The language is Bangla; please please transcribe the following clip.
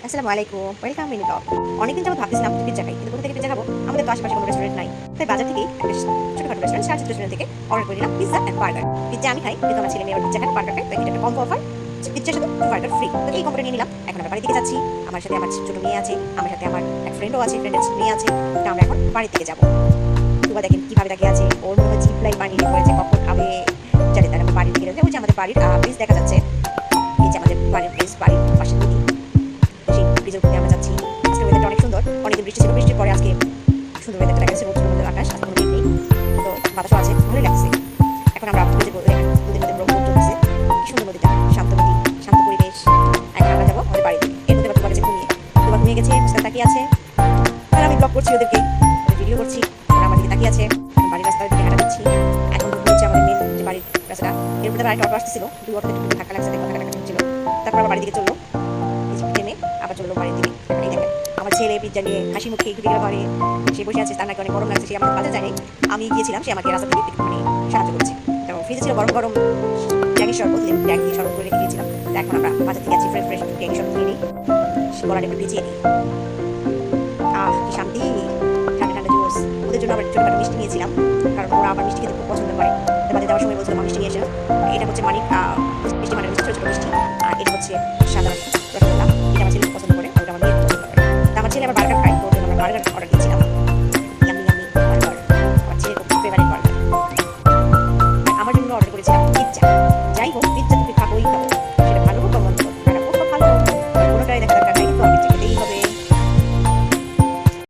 আসসালামু আলাইকুম, ওয়েলকাম মিনি ব্লগ। অনেকদিন যাবত ভাবতেছিলাম পিজ্জা খাই, কিন্তু কোথা থেকে পিজ্জা খাবো? আমাদের তো আশেপাশে কোনো রেস্টুরেন্ট নাই। তাই বাজার থেকেই একটা ছোটখাটো রেস্টুরেন্ট, শাহজাদ রেস্টুরেন্ট থেকে অর্ডার করে নিলাম পিজ্জা অ্যান্ড বার্গার। পিজ্জা আমি খাই, কিন্তু আমার ছেলে মেয়ে পিজ্জা খায়, বার্গার খায়। তাই এটা একটা কম্বো অফার, পিজ্জার সাথে বার্গার ফ্রি। তো এই কম্বোটা নিয়ে নিলাম। এখন আমরা বাড়ি থেকে যাচ্ছি। আমার সাথে আমার ছোট মেয়ে আছে, আমার সাথে আমার এক ফ্রেন্ডও আছে, ফ্রেন্ডের মেয়ে আছে। তো আমরা এখন বাড়ি থেকে যাবো। তুবা দেখেন কিভাবে তাকিয়ে আছে, ওর মনে হয় জিপ লাইন বানিয়ে পড়েছে, কখন খাবে জানি। তার আমরা বাড়ি থেকে ওই যে আমাদের বাড়ির ব্রিজ দেখা যাচ্ছে, এই যে আমাদের বাড়ির ব্রিজ, বাড়ির পাশে নদী, সেই ব্রিজের উপরে আমরা যাচ্ছি। আজকে ওয়েদারটা অনেক সুন্দর, অনেকদিন বৃষ্টি ছিল, বৃষ্টির পরে আজকে সুন্দর ওয়েদারটা দেখা যাচ্ছে, সুন্দর আকাশ, আজকে কোনো মেঘ নেই, তো বাতাসও আছে, ভালোই লাগছে। এখন আমরা ব্রিজের নদীর মধ্যে ব্রহ্মপুত্র চলতেছে, কি সুন্দর নদীটা, শান্ত নদী, শান্ত পরিবেশ। এখন আমরা যাবো আমাদের বাড়িতে। এর মধ্যে তোমার কাছে ঘুমিয়ে, তোমার ঘুমিয়ে গেছে, মুস্তান তাকিয়ে আছে, আর আমি ব্লগ করছি ওদেরকে, ভিডিও করছি, ওরা আমার দিকে তাকিয়ে আছে। এখন বাড়ির রাস্তার দিকে হাঁটা দিচ্ছি। এখন হচ্ছে আমাদের মেন যে বাড়ির রাস্তাটা, এর মধ্যে আরেকটা অটো আসতেছিল, দুই অটোতে একটু ধাক্কা লাগছে, দেখো ধাক্কা ছিল। তারপর আবার বাড়ির দিকে চললো, ট্রেনে আবার চললো বাড়ির দিকে। এখন এই দেখেন আমার ছেলে পিজ্জা নিয়ে হাসি মুখে একটু দিকে ঘরে সে বসে আছে, তার নাকি অনেক গরম লাগছে, সে আমাদের বাজার যায়নি, আমি গিয়েছিলাম, সে আমাকে রাস্তা থেকে একটু মানে সাহায্য করেছে। তো ফ্রিজে ছিল গরম গরম ট্যাঙ্গি শরবত, ট্যাঙ্গি শরবত করে রেখে দিয়েছিলাম। তো এখন আমরা বাজার থেকে আছি, ফ্রেশ ফ্রেশ ট্যাঙ্গি শরবত নিয়ে নিই, গলাটা একটু ভিজিয়ে নিই। কি শান্তি, ঠান্ডা ঠান্ডা জুস। ওদের জন্য আবার ছোটখাটো মিষ্টি নিয়েছিলাম, কারণ ওরা আবার মিষ্টি খেতে খুব পছন্দ করে। বাজারে যাওয়ার সময় বলছিলাম মিষ্টি নিয়ে এসে, এটা হচ্ছে মানিক মিষ্টি, মানে ছোট ছোট মিষ্টি, আর এটা হচ্ছে